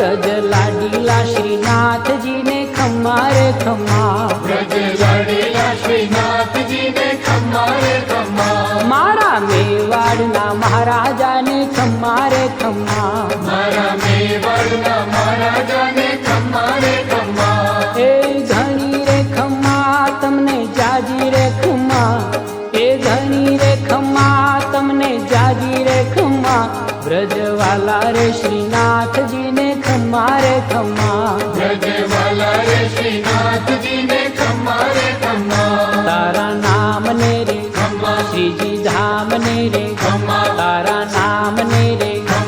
ब्रज लाडीला श्रीनाथ जी ने खम्मा रे खम्मा, ब्रज लाडीला श्रीनाथ जी ने खम्मा रे खम्मा, मारा मेवाड़ना महाराजा ने खम्मा रे खम्मा, मारा मेवाड़ना महाराजा ने खम्मा रे खम्मा, ए घणी रे खम्मा तमने जाजी रे खम्मा, ए घणी रे खम्मा तमने जाजी रे खम्मा, ब्रजवाला रे श्रीनाथ जी ने खम्मा रे खम्मा, ब्रजवाला रे श्रीनाथ जी ने खम्मा रे खम्मा, तारा नाम ने रे खम्मा, श्रीजी धाम ने रे खम्मा